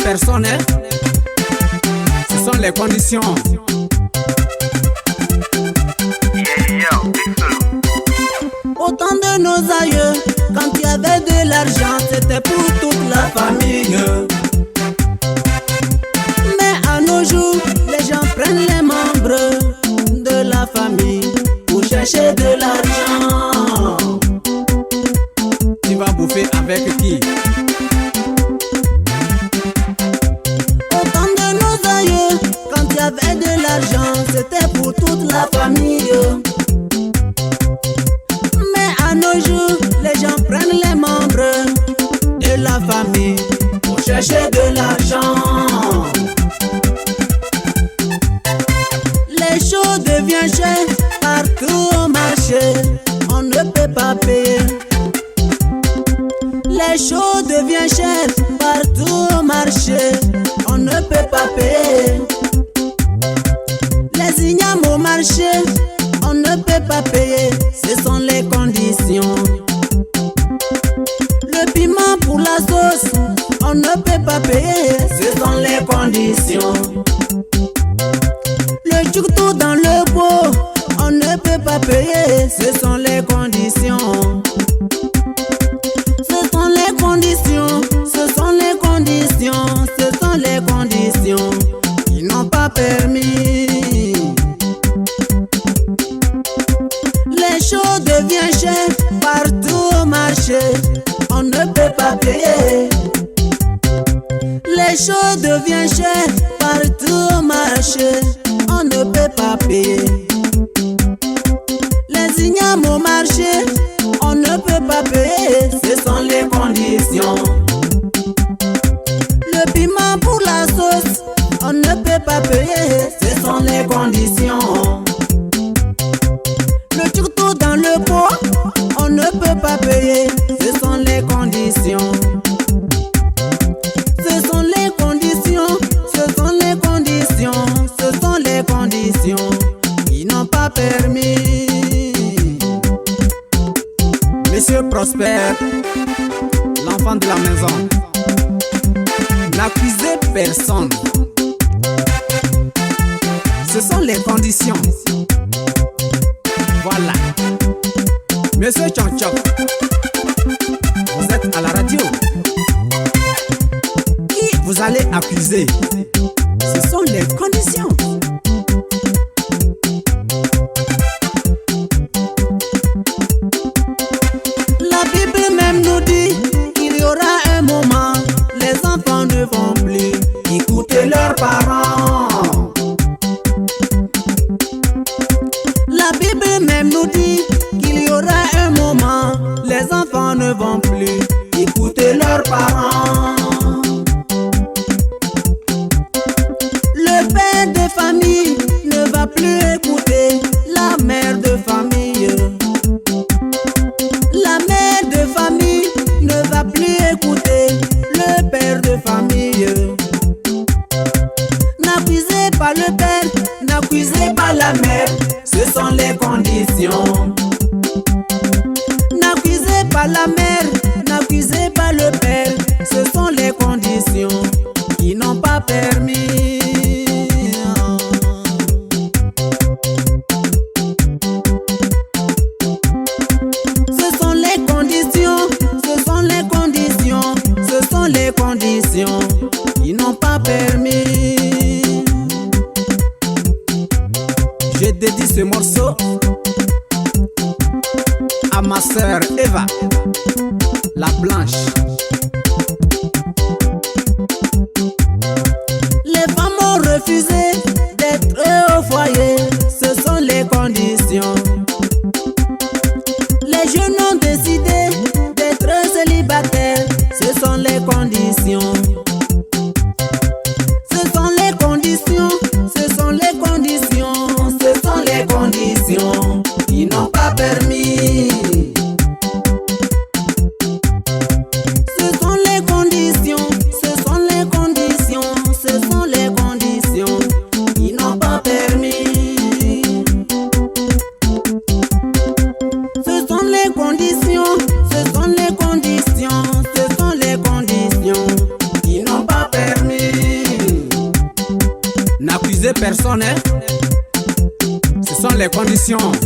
personne, hein? Ce sont les conditions. Au temps de nos aïeux, quand il y avait de l'argent, c'était pour toute la famille. Mais à nos jours, les gens prennent les membres de la famille pour chercher de l'argent. Tu vas bouffer avec qui? Au temps de nos aïeux, quand il y avait de l'argent, c'était pour toute la famille. Mais à nos jours, les gens prennent les membres de la famille pour chercher de l'argent. Les choses deviennent chères partout au marché, on ne peut pas payer. Les choses deviennent chères partout au marché, on ne peut pas payer. Les ignames au marché, on ne peut pas payer, ce sont les conditions. Le piment pour la sauce, on ne peut pas payer, ce sont les conditions. Le tchouktou dans le pot, on ne peut pas payer, ce sont les conditions. Ce sont les conditions, ce sont les conditions, ce sont les conditions qui n'ont pas permis. Les choses deviennent chères partout au marché, on ne peut pas payer. Les choses deviennent chères partout au marché, on ne peut pas payer. Les ignames au marché, on ne peut pas payer, ce sont les conditions. Le piment pour la sauce, on ne peut pas payer, ce sont les conditions. Le tchouktou dans le pot, on ne peut pas payer, ce sont les conditions. Ce sont les conditions, ce sont les conditions, ce sont les conditions qui n'ont pas permis. Monsieur Prosper, l'enfant de la maison, n'accusez personne. Ce sont les conditions. Voilà. Monsieur Tchonchok, vous êtes à la radio. Qui vous allez accuser? Ce sont les conditions. La Bible même nous dit qu'il y aura un moment, les enfants ne vont plus écouter leurs parents. La Bible même nous dit qu'il y aura un moment, les enfants ne vont plus écouter leurs parents. Le père de famille ne va plus écouter la mère de famille. La mère de famille ne va plus écouter le père de famille. N'accusez pas le père, n'accusez pas la mère, ce sont les conditions. N'accusez pas la mère, n'accusez pas le père, ce sont les conditions qui n'ont pas permis. Ce sont les conditions, ce sont les conditions, ce sont les conditions qui n'ont pas permis. Je dédie ce morceau à ma sœur Eva, la blanche. Les femmes ont refusé d'être au foyer, ce sont les conditions. Les jeunes ont décidé d'être célibataires, ce sont les conditions. Ce sont les conditions, ce sont les conditions, ce sont les conditions qui n'ont pas permis. Ce sont les conditions, ce sont les conditions, ce sont les conditions qui n'ont pas permis. Ce sont les conditions, ce sont les conditions, ce sont les conditions conditions.